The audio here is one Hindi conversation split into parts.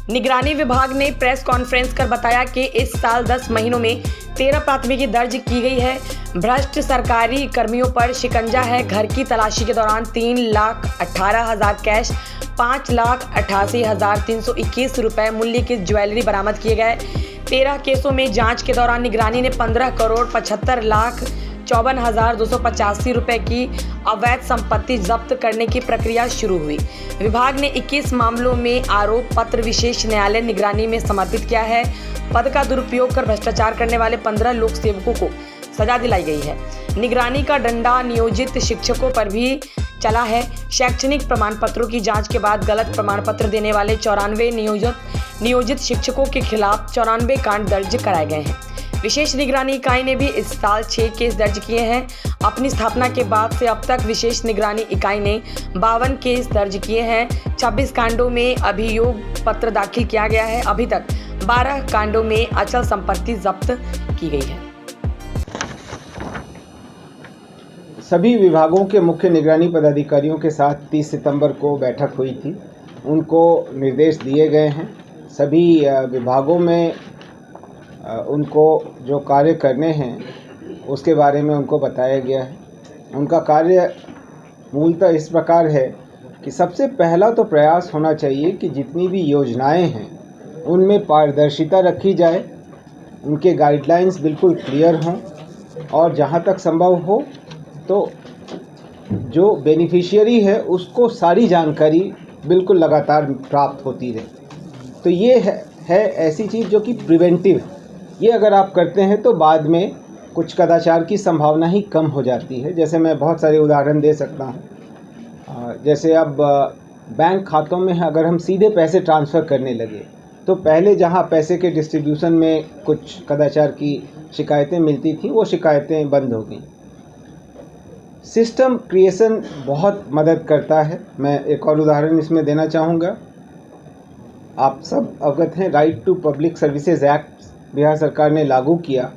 निगरानी विभाग ने प्रेस कॉन्फ्रेंस कर बताया कि इस साल 10 महीनों में 13 प्राथमिकी दर्ज की गई है। भ्रष्ट सरकारी कर्मियों पर शिकंजा है। घर की तलाशी के दौरान 3,18,000 कैश, 5,88,321 रुपए मूल्य की ज्वेलरी बरामद किए गए। 13 केसों में जांच के दौरान निगरानी ने 15,75,54,285 रुपए की अवैध संपत्ति जब्त करने की प्रक्रिया शुरू हुई। विभाग ने 21 मामलों में आरोप पत्र विशेष न्यायालय निगरानी में समर्पित किया है। पद का दुरुपयोग कर भ्रष्टाचार करने वाले 15 लोक सेवकों को सजा दिलाई गई है। निगरानी का डंडा नियोजित शिक्षकों पर भी चला है। शैक्षणिक प्रमाण पत्रों की जांच के बाद गलत प्रमाण पत्र देने वाले 94 नियोजित शिक्षकों के खिलाफ 94 कांड दर्ज कराए गए हैं। विशेष निगरानी इकाई ने भी इस साल 6 केस दर्ज किए हैं। अपनी स्थापना के बाद से अब तक विशेष निगरानी इकाई ने 52 केस दर्ज किए हैं। 26 कांडों में अभियोग पत्र दाखिल किया गया है। अभी तक 12 कांडों में अचल संपत्ति जब्त की गई है। सभी विभागों के मुख्य निगरानी पदाधिकारियों के साथ 30 सितंबर को बैठक हुई थी। उनको निर्देश दिए गए हैं। सभी विभागों में उनको जो कार्य करने हैं उसके बारे में उनको बताया गया है। उनका कार्य मूलतः इस प्रकार है कि सबसे पहला तो प्रयास होना चाहिए कि जितनी भी योजनाएं हैं उनमें पारदर्शिता रखी जाए, उनके गाइडलाइंस बिल्कुल क्लियर हों और जहां तक संभव हो तो जो बेनिफिशियरी है उसको सारी जानकारी बिल्कुल लगातार प्राप्त होती रहे। तो ये है ऐसी चीज़ जो कि प्रिवेंटिव है। ये अगर आप करते हैं तो बाद में कुछ कदाचार की संभावना ही कम हो जाती है। जैसे मैं बहुत सारे उदाहरण दे सकता हूँ। जैसे अब बैंक खातों में अगर हम सीधे पैसे ट्रांसफ़र करने लगे तो पहले जहाँ पैसे के डिस्ट्रीब्यूशन में कुछ कदाचार की शिकायतें मिलती थी वो शिकायतें बंद हो गई। सिस्टम क्रिएशन बहुत मदद करता है। मैं एक और उदाहरण इसमें देना चाहूँगा। आप सब अवगत हैं, right to public services act Bihar सरकार ने लागू किया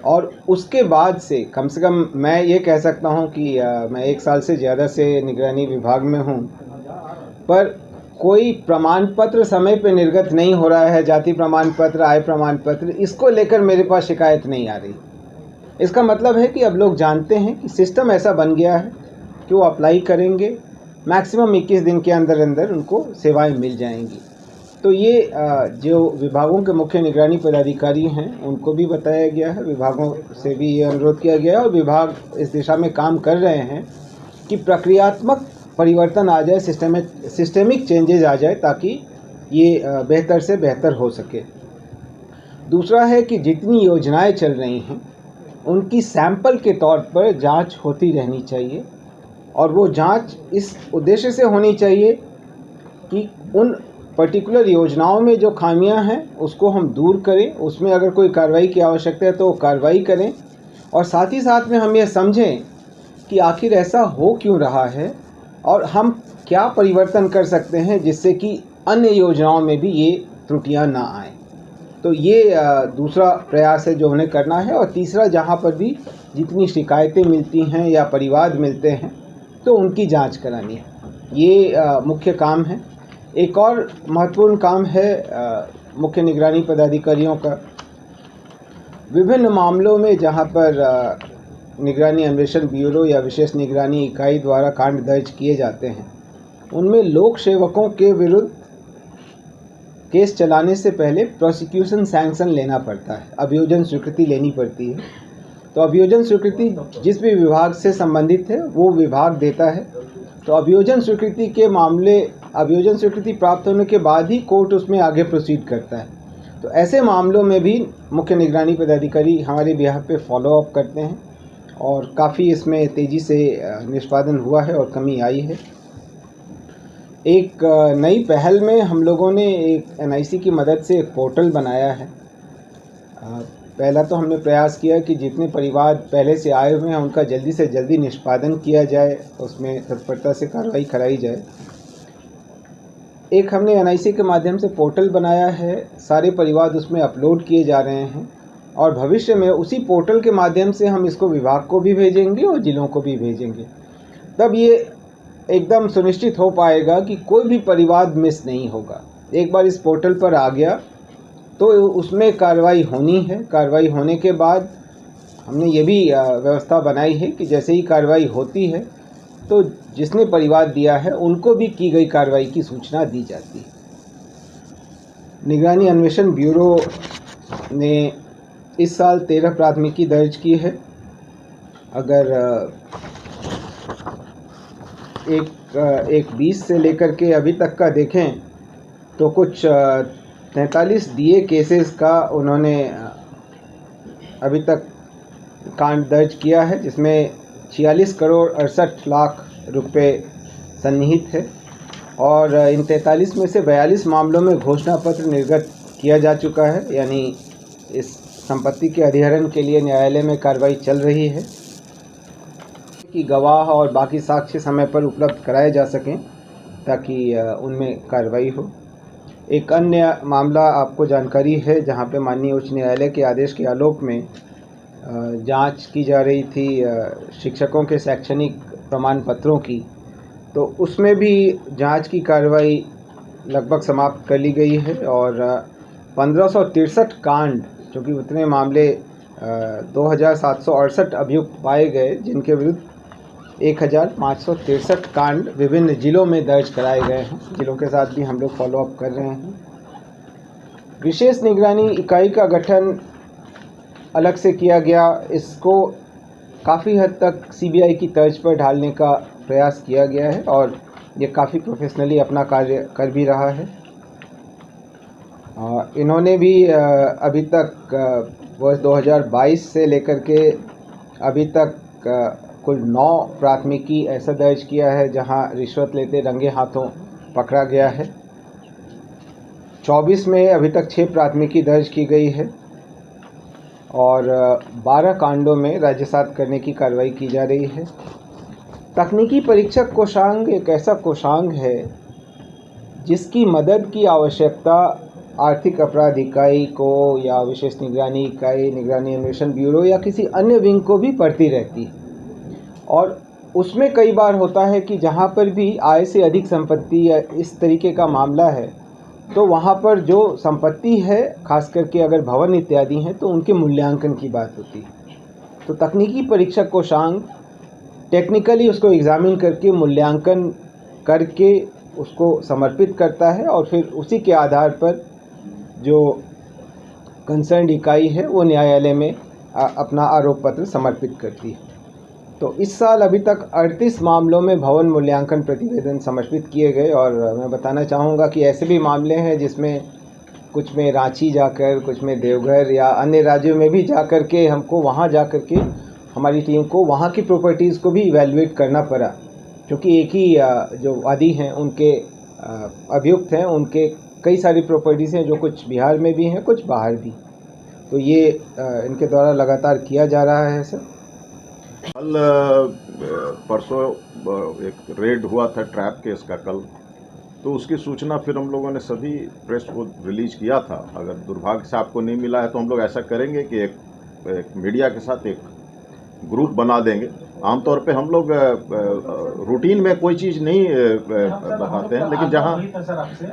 और उसके बाद से कम मैं ये कह सकता हूँ कि मैं 1 साल से ज़्यादा से निगरानी विभाग में हूँ, पर कोई प्रमाण पत्र समय पे निर्गत नहीं हो रहा है। जाति प्रमाण पत्र, आय प्रमाण पत्र, इसको लेकर मेरे पास शिकायत नहीं आ रही। इसका मतलब है कि अब लोग जानते हैं कि सिस्टम ऐसा बन गया है कि वो अप्लाई करेंगे, मैक्सिमम 21 दिन के अंदर अंदर उनको सेवाएं मिल जाएंगी। तो ये जो विभागों के मुख्य निगरानी पदाधिकारी हैं उनको भी बताया गया है, विभागों से भी ये अनुरोध किया गया है और विभाग इस दिशा में काम कर रहे हैं कि प्रक्रियात्मक परिवर्तन आ जाए, सिस्टेमिक चेंजेज आ जाए ताकि ये बेहतर से बेहतर हो सके। दूसरा है कि जितनी योजनाएं चल रही हैं उनकी सैंपल के तौर पर जांच होती रहनी चाहिए और वो जांच इस उद्देश्य से होनी चाहिए कि उन पर्टिकुलर योजनाओं में जो खामियां हैं उसको हम दूर करें, उसमें अगर कोई कार्रवाई की आवश्यकता है तो कार्रवाई करें और साथ ही साथ में हम ये समझें कि आखिर ऐसा हो क्यों रहा है और हम क्या परिवर्तन कर सकते हैं जिससे कि अन्य योजनाओं में भी ये त्रुटियां ना आएँ। तो ये दूसरा प्रयास है जो उन्हें करना है। और तीसरा, जहाँ पर भी जितनी शिकायतें मिलती हैं या परिवाद मिलते हैं तो उनकी जांच करानी है। ये मुख्य काम है। एक और महत्वपूर्ण काम है मुख्य निगरानी पदाधिकारियों का, विभिन्न मामलों में जहाँ पर निगरानी अन्वेषण ब्यूरो या विशेष निगरानी इकाई द्वारा कांड दर्ज किए जाते हैं उनमें लोक सेवकों के विरुद्ध केस चलाने से पहले प्रोसिक्यूशन सैंक्शन लेना पड़ता है, अभियोजन स्वीकृति लेनी पड़ती है। तो अभियोजन स्वीकृति जिस भी विभाग से संबंधित है वो विभाग देता है। तो अभियोजन स्वीकृति प्राप्त होने के बाद ही कोर्ट उसमें आगे प्रोसीड करता है। तो ऐसे मामलों में भी मुख्य निगरानी पदाधिकारी हमारे बिहाफ पे फॉलो अप करते हैं और काफ़ी इसमें तेज़ी से निष्पादन हुआ है और कमी आई है। एक नई पहल में हम लोगों ने एक NIC की मदद से एक पोर्टल बनाया है। पहला तो हमने प्रयास किया कि जितने परिवाद पहले से आए हुए हैं उनका जल्दी से जल्दी निष्पादन किया जाए, उसमें तत्परता से कार्रवाई कराई जाए। एक हमने NIC के माध्यम से पोर्टल बनाया है, सारे परिवाद उसमें अपलोड किए जा रहे हैं और भविष्य में उसी पोर्टल के माध्यम से हम इसको विभाग को भी भेजेंगे और जिलों को भी भेजेंगे। तब ये एकदम सुनिश्चित हो पाएगा कि कोई भी परिवाद मिस नहीं होगा। एक बार इस पोर्टल पर आ गया तो उसमें कार्रवाई होनी है। कार्रवाई होने के बाद हमने ये भी व्यवस्था बनाई है कि जैसे ही कार्रवाई होती है तो जिसने परिवाद दिया है उनको भी की गई कार्रवाई की सूचना दी जाती है। निगरानी अन्वेषण ब्यूरो ने इस साल 13 प्राथमिकी दर्ज की है। अगर एक 20 से लेकर के अभी तक का देखें तो कुछ 43 डीए केसेस का उन्होंने अभी तक कांड दर्ज किया है, जिसमें 46 करोड़ 68 लाख रुपए सन्निहित है और इन 43 में से 42 मामलों में घोषणा पत्र निर्गत किया जा चुका है, यानी इस संपत्ति के अधिहरण के लिए न्यायालय में कार्रवाई चल रही है कि गवाह और बाकी साक्ष्य समय पर उपलब्ध कराए जा सकें ताकि उनमें कार्रवाई हो। एक अन्य मामला आपको जानकारी है जहां पे माननीय उच्च न्यायालय के आदेश के आलोक में जांच की जा रही थी शिक्षकों के शैक्षणिक प्रमाण पत्रों की, तो उसमें भी जांच की कार्रवाई लगभग समाप्त कर ली गई है और 1563 कांड, जो कि उतने मामले 2768 अभियुक्त पाए गए, जिनके विरुद्ध 1563 कांड विभिन्न जिलों में दर्ज कराए गए हैं। जिलों के साथ भी हम लोग फॉलोअप कर रहे हैं। विशेष निगरानी इकाई का गठन अलग से किया गया, इसको काफ़ी हद तक सीबीआई की तर्ज पर ढालने का प्रयास किया गया है और ये काफ़ी प्रोफेशनली अपना कार्य कर भी रहा है। इन्होंने भी अभी तक वर्ष 2022 से लेकर के अभी तक कुल 9 प्राथमिकी ऐसा दर्ज किया है जहां रिश्वत लेते रंगे हाथों पकड़ा गया है। 24 में अभी तक 6 प्राथमिकी दर्ज की गई है और 12 कांडों में राज्यसात करने की कार्रवाई की जा रही है। तकनीकी परीक्षक कोषांग एक ऐसा कोषांग है जिसकी मदद की आवश्यकता आर्थिक अपराध इकाई को या विशेष निगरानी इकाई, निगरानी अन्वेषण ब्यूरो या किसी अन्य विंग को भी पड़ती रहती है और उसमें कई बार होता है कि जहाँ पर भी आय से अधिक संपत्ति या इस तरीके का मामला है तो वहाँ पर जो संपत्ति है, खास करके अगर भवन इत्यादि हैं, तो उनके मूल्यांकन की बात होती है। तो तकनीकी परीक्षक कोषांग टेक्निकली उसको एग्जामिन करके मूल्यांकन करके उसको समर्पित करता है और फिर उसी के आधार पर जो कंसर्न इकाई है वो न्यायालय में अपना आरोप पत्र समर्पित करती है। तो इस साल अभी तक 38 मामलों में भवन मूल्यांकन प्रतिवेदन समर्पित किए गए और मैं बताना चाहूँगा कि ऐसे भी मामले हैं जिसमें कुछ में रांची जाकर, कुछ में देवघर या अन्य राज्यों में भी जाकर के हमको वहाँ जाकर के हमारी टीम को वहाँ की प्रॉपर्टीज़ को भी इवैल्यूएट करना पड़ा, क्योंकि एक ही जो वादी हैं उनके अभियुक्त हैं, उनके कई सारी प्रॉपर्टीज़ हैं जो कुछ बिहार में भी हैं, कुछ बाहर भी। तो ये इनके द्वारा लगातार किया जा रहा है सर। कल परसों एक रेड हुआ था ट्रैप केस का कल, तो उसकी सूचना फिर हम लोगों ने सभी प्रेस को रिलीज किया था। अगर दुर्भाग्य से आपको नहीं मिला है तो हम लोग ऐसा करेंगे कि एक मीडिया के साथ एक ग्रुप बना देंगे। आमतौर पे हम लोग रूटीन में कोई चीज़ नहीं बताते हैं, लेकिन जहाँ सर आपसे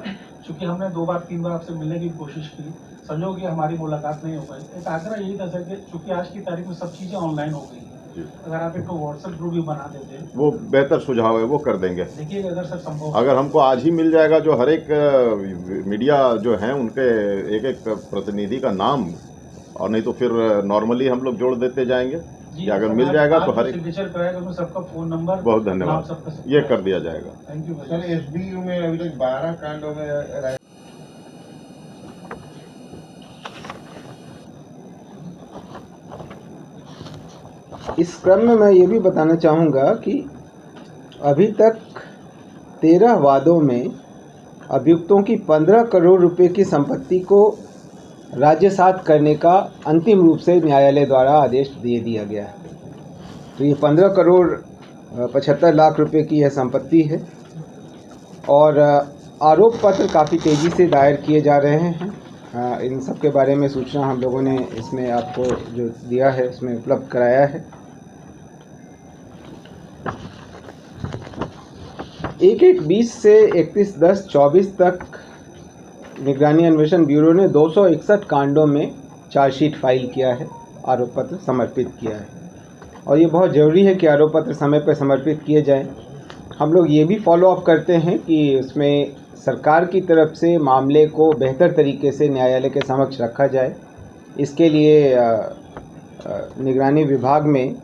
चूँकि हमने 2 बार 3 बार आपसे मिलने की कोशिश की, समझो कि हमारी मुलाकात नहीं हो पाई। एक आग्रह यही था सर कि चूँकि आज की तारीख में सब चीज़ें ऑनलाइन हो गई हैं, अगर आप एक व्हाट्सएप ग्रुप भी बना देते हैं, वो बेहतर सुझाव है, वो कर देंगे। देखिए अगर सर संभव, अगर हमको आज ही मिल जाएगा जो हर एक मीडिया जो हैं उनके एक एक प्रतिनिधि का नाम, और नहीं तो फिर नॉर्मली हम लोग जोड़ देते जाएंगे, या अगर मिल जाएगा तो हर एक सिग्नेचर कराएगा उसमें सबका फ़ोन नंबर, बहुत धन्यवाद, ये कर दिया जाएगा। Thank you sir. एसबीयू में अभी तक 12 कांडों में इस क्रम में मैं ये भी बताना चाहूँगा कि अभी तक 13 वादों में अभियुक्तों की 15 करोड़ रुपए की संपत्ति को राज्यसात करने का अंतिम रूप से न्यायालय द्वारा आदेश दे दिया गया है। तो ये 15 करोड़ 75 लाख रुपए की यह संपत्ति है और आरोप पत्र काफ़ी तेज़ी से दायर किए जा रहे हैं। इन सब के बारे में सूचना हम लोगों ने इसमें आपको जो दिया है इसमें उपलब्ध कराया है। 1/1/20 से 31/10/24 तक निगरानी अन्वेषण ब्यूरो ने 261 कांडों में चार्जशीट फाइल किया है, आरोप पत्र समर्पित किया है। और ये बहुत ज़रूरी है कि आरोप पत्र समय पर समर्पित किए जाएं। हम लोग ये भी फॉलो अप करते हैं कि उसमें सरकार की तरफ से मामले को बेहतर तरीके से न्यायालय के समक्ष रखा जाए। इसके लिए निगरानी विभाग में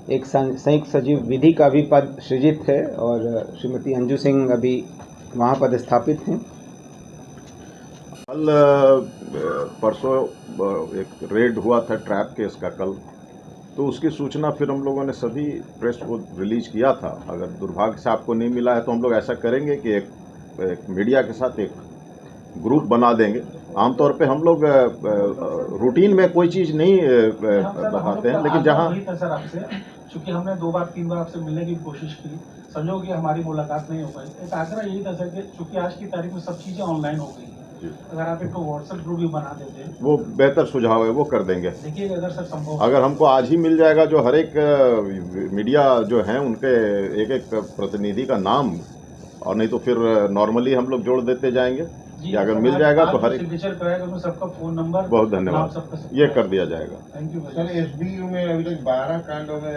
एक संयुक्त सचिव विधि का भी पद सृजित है और श्रीमती अंजू सिंह अभी वहाँ पदस्थापित हैं। कल परसों एक रेड हुआ था ट्रैप केस का कल, तो उसकी सूचना फिर हम लोगों ने सभी प्रेस को रिलीज किया था। अगर दुर्भाग्य से आपको नहीं मिला है तो हम लोग ऐसा करेंगे कि एक मीडिया के साथ एक ग्रुप बना देंगे। आमतौर पे हम लोग रूटीन में कोई चीज़ नहीं बताते हैं, लेकिन जहाँ सर आपसे चूंकि हमने 2 बार 3 बार आपसे मिलने की कोशिश की, संजोग कि हमारी मुलाकात नहीं हो पाई। एक आग्रह यही था सर कि चूंकि आज की तारीख में सब चीज़ें ऑनलाइन हो गई हैं, अगर आप एक व्हाट्सएप ग्रुप भी बना देते वो बेहतर सुझाव है, वो कर देंगे। देखिए अगर सर संभव अगर हमको आज ही मिल जाएगा, जो हर एक मीडिया जो है उनके एक एक प्रतिनिधि का नाम, और नहीं तो फिर नॉर्मली हम लोग जोड़ देते जाएंगे। या अगर मिल जाएगा तो हर एक सिग्नेचर कराएगा उसमें सबका फोन नंबर, बहुत धन्यवाद, सबका ये कर दिया जाएगा। थैंक यू सर एसबीयू में अभी तक 12 कांडों में